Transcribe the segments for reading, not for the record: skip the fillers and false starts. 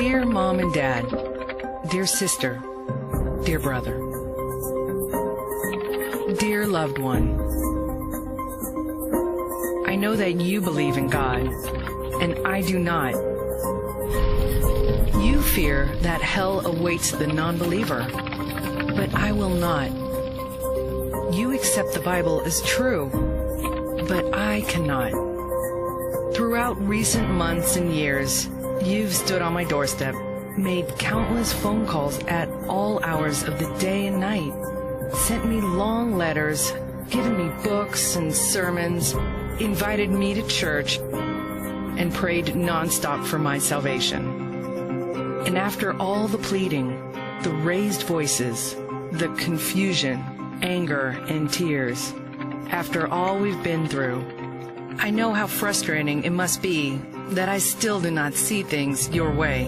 Dear Mom and Dad, dear sister, dear brother, dear loved one, I know that you believe in God, and I do not. You fear that hell awaits the non-believer, but I will not. You accept the Bible as true, but I cannot. Throughout recent months and years, you've stood on my doorstep, made countless phone calls at all hours of the day and night, sent me long letters, given me books and sermons, invited me to church, and prayed nonstop for my salvation. And after all the pleading, the raised voices, the confusion, anger, and tears, after all we've been through, I know how frustrating it must be that I still do not see things your way.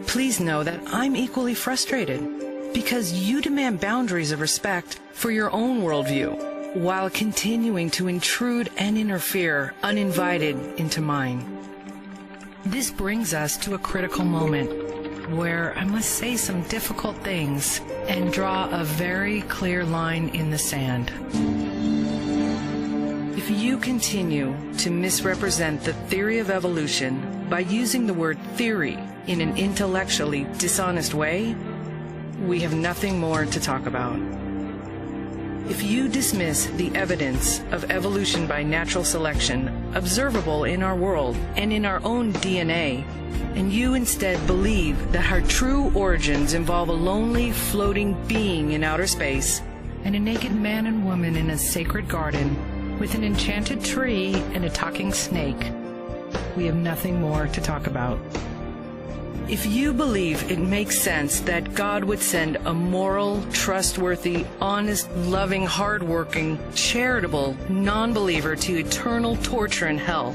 Please know that I'm equally frustrated because you demand boundaries of respect for your own worldview while continuing to intrude and interfere uninvited into mine. This brings us to a critical moment where I must say some difficult things and draw a very clear line in the sand. If you continue to misrepresent the theory of evolution by using the word theory in an intellectually dishonest way, we have nothing more to talk about. If you dismiss the evidence of evolution by natural selection observable in our world and in our own DNA, and you instead believe that our true origins involve a lonely, floating being in outer space and a naked man and woman in a sacred garden with an enchanted tree and a talking snake, we have nothing more to talk about. If you believe it makes sense that God would send a moral, trustworthy, honest, loving, hardworking, charitable non-believer to eternal torture in hell,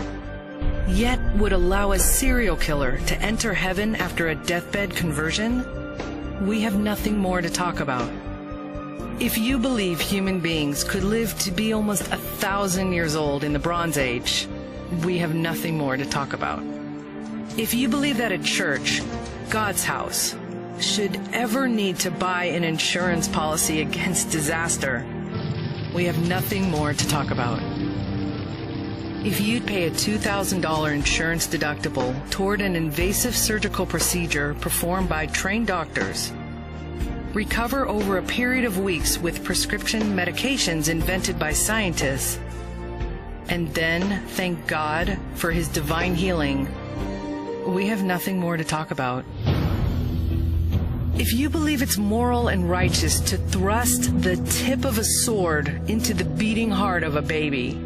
yet would allow a serial killer to enter heaven after a deathbed conversion, we have nothing more to talk about. If you believe human beings could live to be almost 1,000 years old in the Bronze Age, we have nothing more to talk about. If you believe that a church, God's house, should ever need to buy an insurance policy against disaster, we have nothing more to talk about. If you'd pay a $2,000 insurance deductible toward an invasive surgical procedure performed by trained doctors, recover over a period of weeks with prescription medications invented by scientists, and then thank God for His divine healing, we have nothing more to talk about. If you believe it's moral and righteous to thrust the tip of a sword into the beating heart of a baby,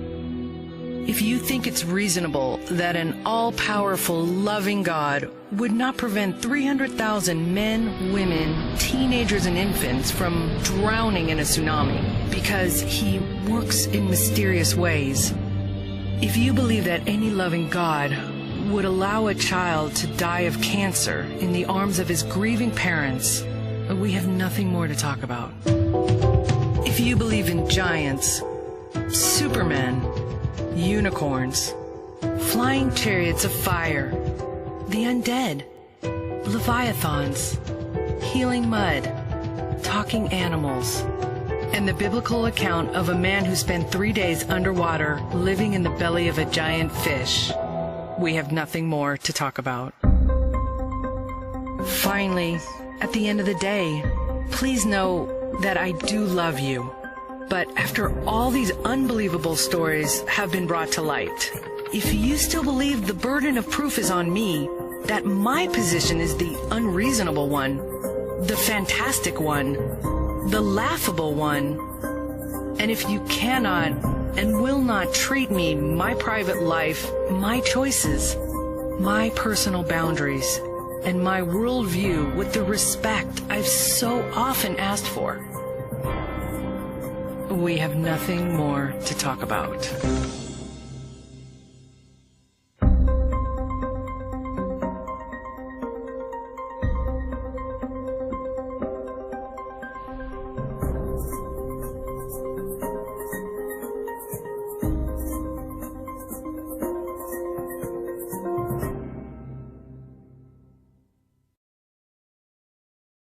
if you think it's reasonable that an all-powerful, loving God would not prevent 300,000 men, women, teenagers, and infants from drowning in a tsunami because He works in mysterious ways, if you believe that any loving God would allow a child to die of cancer in the arms of his grieving parents, we have nothing more to talk about. If you believe in giants, supermen, unicorns, flying chariots of fire, the undead, leviathans, healing mud, talking animals, and the biblical account of a man who spent 3 days underwater living in the belly of a giant fish, we have nothing more to talk about. Finally, at the end of the day, please know that I do love you. But after all these unbelievable stories have been brought to light, if you still believe the burden of proof is on me, that my position is the unreasonable one, the fantastic one, the laughable one, and if you cannot and will not treat me, my private life, my choices, my personal boundaries, and my worldview with the respect I've so often asked for, we have nothing more to talk about.